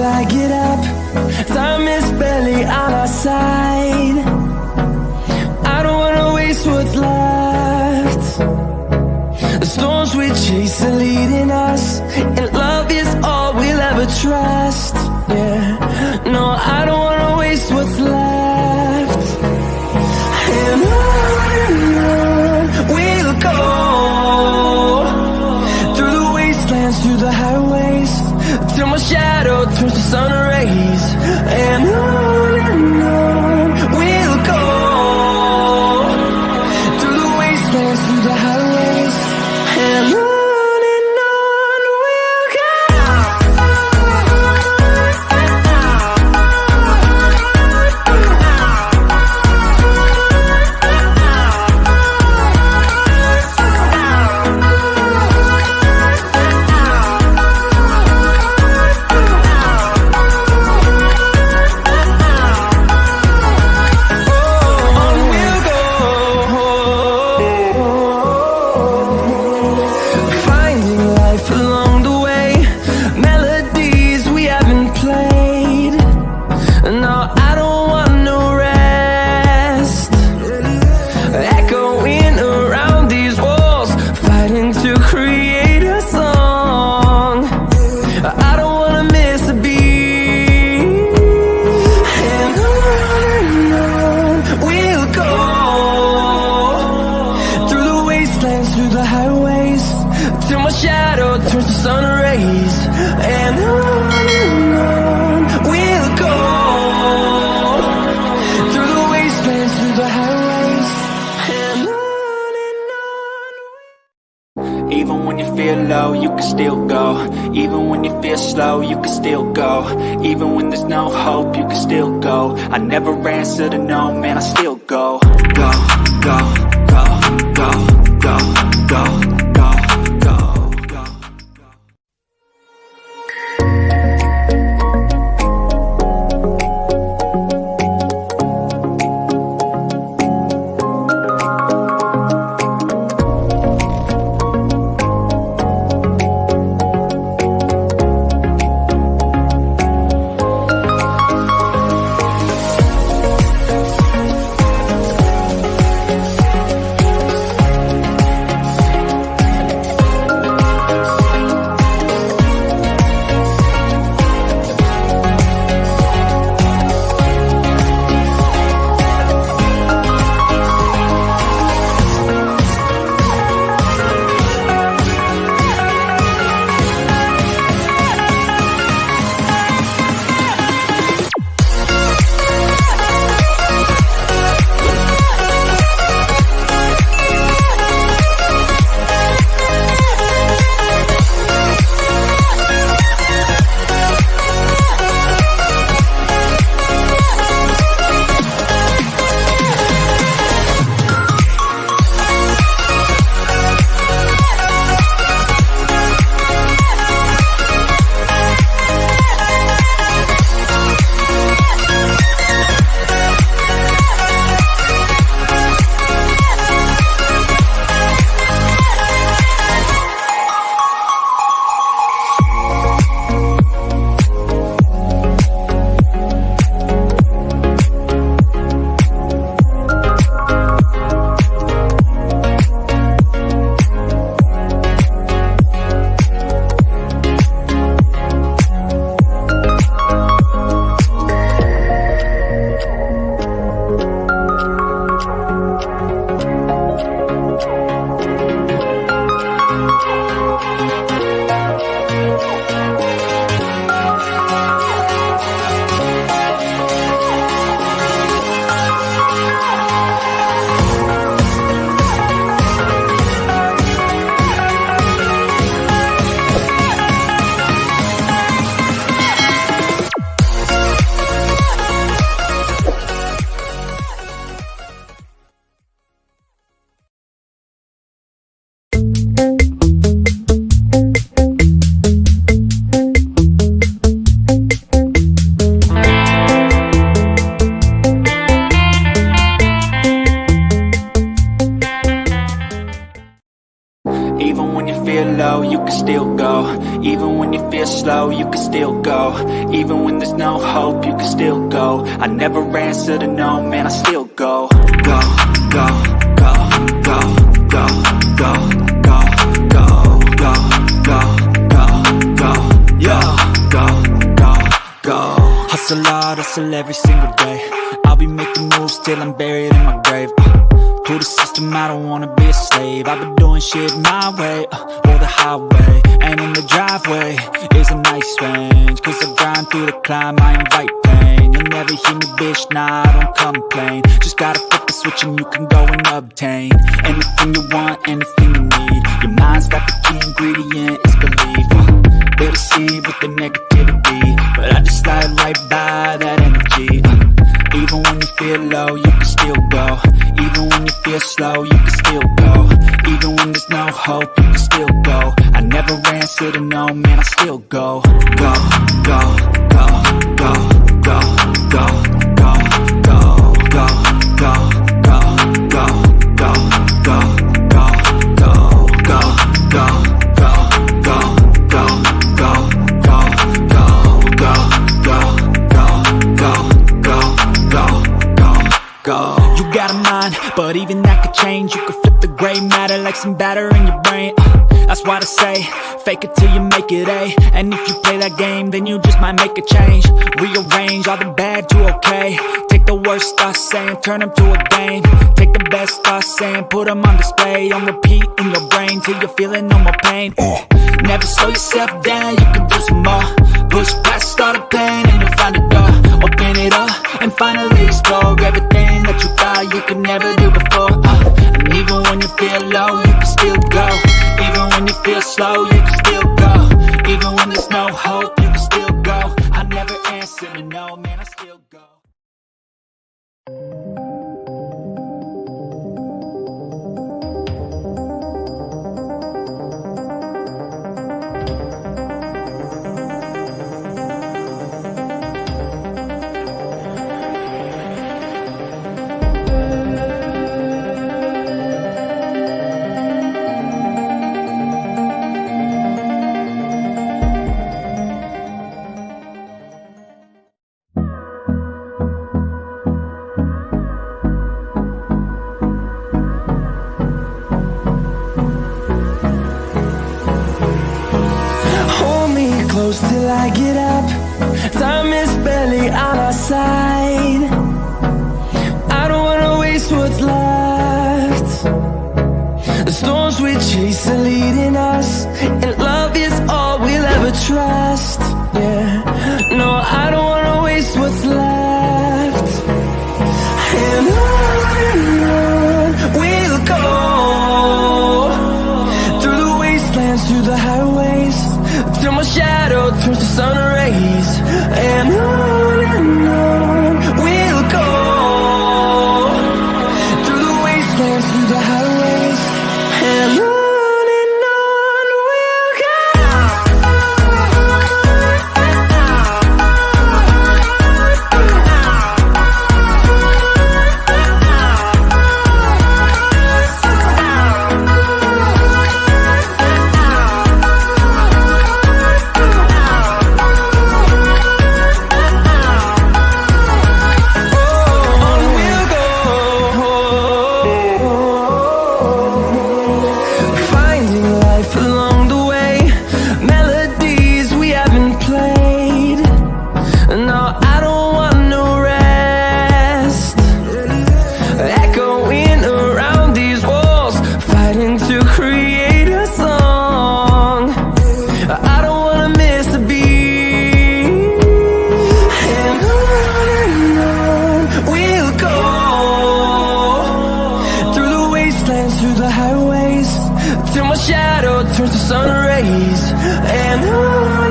I get up. Time is barely on our side. I don't wanna waste what's left. The storms we chase are leading us, and love is all we'll ever trust. Yeah, no, I don't wanna waste what's left. And on we'll go, through the wastelands, through the highways, till my shadow turns to sun rays. And on we'll go, through the wastelands, through the highways, and on we'll go. Through the highways, till my shadow turns to sun rays. And on we'll go, through the wastelands, through the highways, and on. Even when you feel low, you can still go. Even when you feel slow, you can still go. Even when there's no hope, you can still go. I never answer to no, man, I still go. Go, go, go, go, go, go, go, go, go. Even when you feel low, you can still go. Even when you feel slow, you can still go. Even when there's no hope, you can still go. I never answer to no, man, I still go. Go, go, go, go, go, go, go, go, go, go, go, go, yo, go, go, go. Hustle hard, hustle every single day. I'll be making moves till I'm buried in my grave. To the system, I don't wanna be a slave. I've been doing shit my way, or the highway. And in the driveway is a nice range. Cause I grind through the climb, I invite pain. You'll never hear me, bitch, nah, I don't complain. Just gotta flip the switch and you can go and obtain anything you want, anything you need. Your mind's got the key ingredient, it's belief. They deceive with the negativity, but I just slide right by that energy. Even when you feel low, you can still go. Even when you feel slow, you can still go. Even when there's no hope, you can still go. I never answer to no, man, I still go. Go, go, go, go, go, go, go, go, go, go, go, go, go, go, go, go, go, go, go, go. You got a mind, but even that could change. You could flip the gray matter like some batter in your brain. That's why I say, fake it till you make it A. And if you play that game, then you just might make a change. Rearrange all the bad to okay. Take the worst thoughts saying, turn them to a game. Take the best thoughts saying, put them on display. On repeat in your brain till you're feeling no more pain. Never slow yourself down, you can do some more. Push past all the pain and you'll find a door. Open it up and finally explore everything that you thought you could never do before. And even when you feel low, you can still go. Even when you feel slow, you can still go. Even when there's no hope, you can still go. I never answer to no, man, I still go. Till I get up, time is barely on our side. I don't wanna waste what's left. The storms we chase are leading us, and love is all we'll ever trust. Yeah, no, I don't wanna waste what's left. And on we'll go, through the wastelands, through the highways, till my shadow turns to sun rays. And on we'll go, through the wastelands, through the highways. And on we'll go. Through the highways, till my shadow turns to sun rays. And on